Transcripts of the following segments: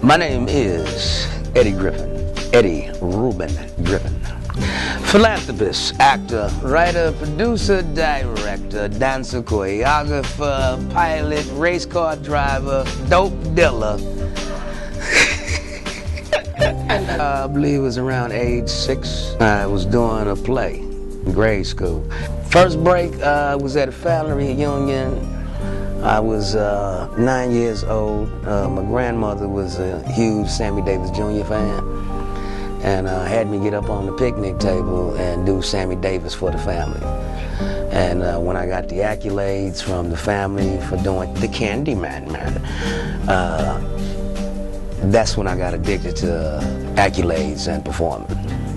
My name is Eddie Griffin, Eddie Reuben Griffin. Philanthropist, actor, writer, producer, director, dancer, choreographer, pilot, race car driver, dope dealer. I believe it was around age 6. I was doing a play in grade school. First break was at a family reunion. I was 9 years old. My grandmother was a huge Sammy Davis Jr. fan, and had me get up on the picnic table and do Sammy Davis for the family. And when I got the accolades from the family for doing the Candyman murder, that's when I got addicted to accolades and performing.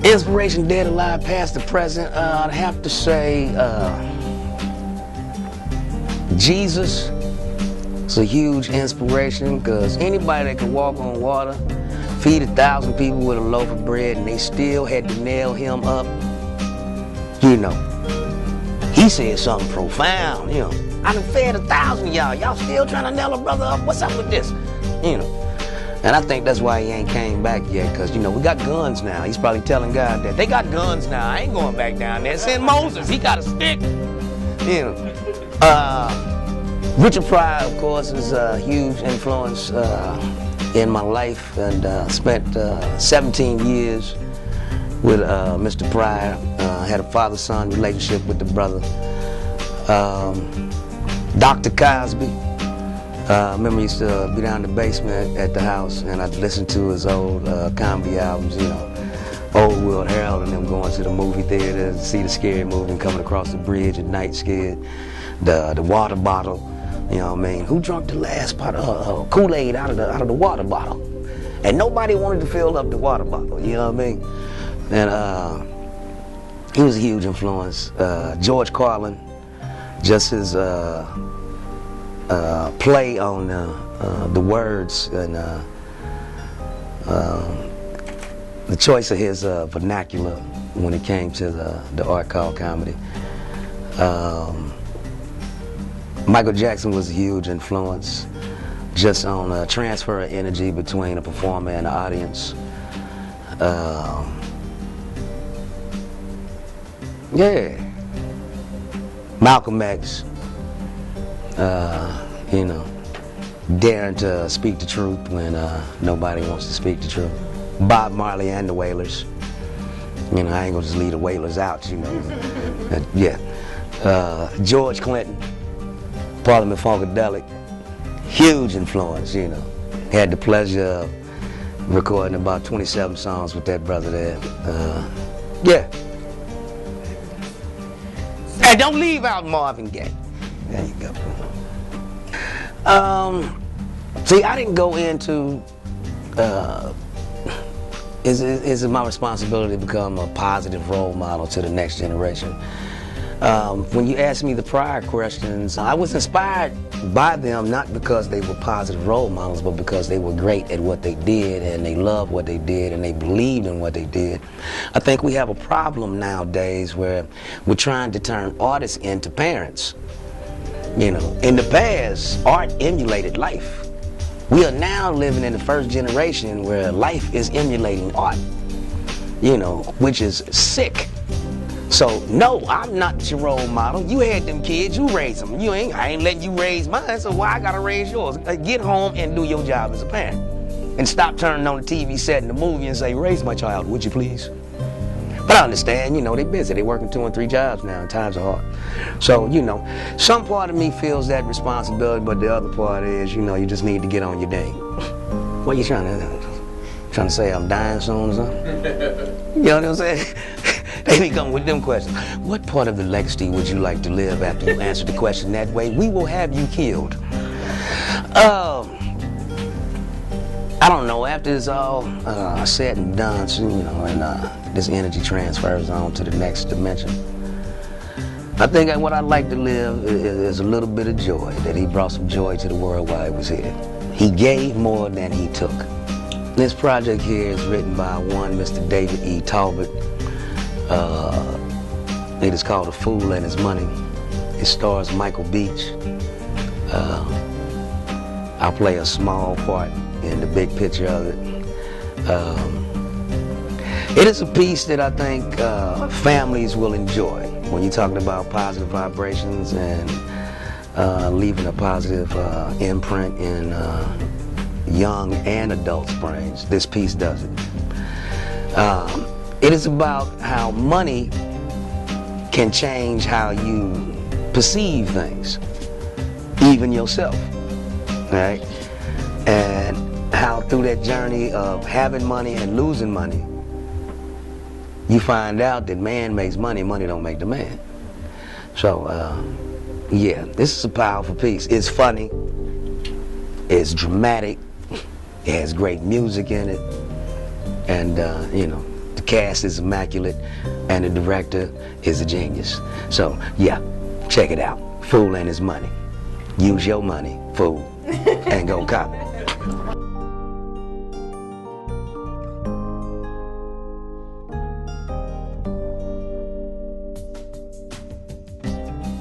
Inspiration, dead, alive, past, the present. I'd have to say Jesus is a huge inspiration, because anybody that could walk on water, feed 1,000 people with a loaf of bread, and they still had to nail him up, you know, he said something profound, you know. I done fed 1,000 of y'all. Y'all still trying to nail a brother up? What's up with this? You know. And I think that's why he ain't came back yet, because, you know, we got guns now. He's probably telling God that they got guns now. I ain't going back down there. Send Moses. He got a stick. You know. Richard Pryor, of course, is a huge influence in my life, and spent 17 years with Mr. Pryor. Had a father-son relationship with the brother. Dr. Cosby. I remember he used to be down in the basement at the house, and I'd listen to his old comedy albums, you know, Old World Herald, and them going to the movie theater to see the scary movie and coming across the bridge at night scared. The water bottle, you know what I mean? Who drank the last pot of Kool-Aid out of the water bottle? And nobody wanted to fill up the water bottle, you know what I mean? And he was a huge influence. George Carlin, just his play on the words and the choice of his vernacular when it came to the art called comedy. Michael Jackson was a huge influence, just on transfer of energy between a performer and the audience. Yeah, Malcolm X. You know, daring to speak the truth when nobody wants to speak the truth. Bob Marley and the Wailers. You know, I ain't gonna just leave the Wailers out, you know. Yeah. George Clinton, Parliament Funkadelic, huge influence, you know. Had the pleasure of recording about 27 songs with that brother there. Yeah. And don't leave out Marvin Gaye. There you go. See, I didn't go into, is it my responsibility to become a positive role model to the next generation? When you ask me the prior questions, I was inspired by them not because they were positive role models, but because they were great at what they did, and they loved what they did, and they believed in what they did. I think we have a problem nowadays where we're trying to turn artists into parents. You know, in the past, art emulated life. We are now living in the first generation where life is emulating art, you know, which is sick. So, no, I'm not your role model. You had them kids, you raised them. I ain't letting you raise mine, so why I gotta raise yours? Get home and do your job as a parent. And stop turning on the TV set in the movie and say, raise my child, would you please? But I understand, you know, they're busy. They're working 2 and 3 jobs now, and times are hard. So, you know, some part of me feels that responsibility, but the other part is, you know, you just need to get on your game. What are you trying to say? I'm dying soon or something? You know what I'm saying? They be coming with them questions. What part of the legacy would you like to live after you answer the question that way? We will have you killed. I don't know, after it's all said and done, so, you know, and this energy transfers on to the next dimension, I think what I'd like to live is a little bit of joy, that he brought some joy to the world while he was here. He gave more than he took. This project here is written by one Mr. David E. Talbot. It is called A Fool and His Money. It stars Michael Beach. I play a small part in the big picture of it. It is a piece that I think families will enjoy when you're talking about positive vibrations and leaving a positive imprint in young and adults' brains. This piece does it. It is about how money can change how you perceive things, even yourself, right? And how through that journey of having money and losing money, you find out that man makes money, money don't make the man. So, yeah, this is a powerful piece. It's funny, it's dramatic, it has great music in it, and you know, the cast is immaculate, and the director is a genius. So, yeah, check it out. Fool and his money. Use your money, fool, and go cop it.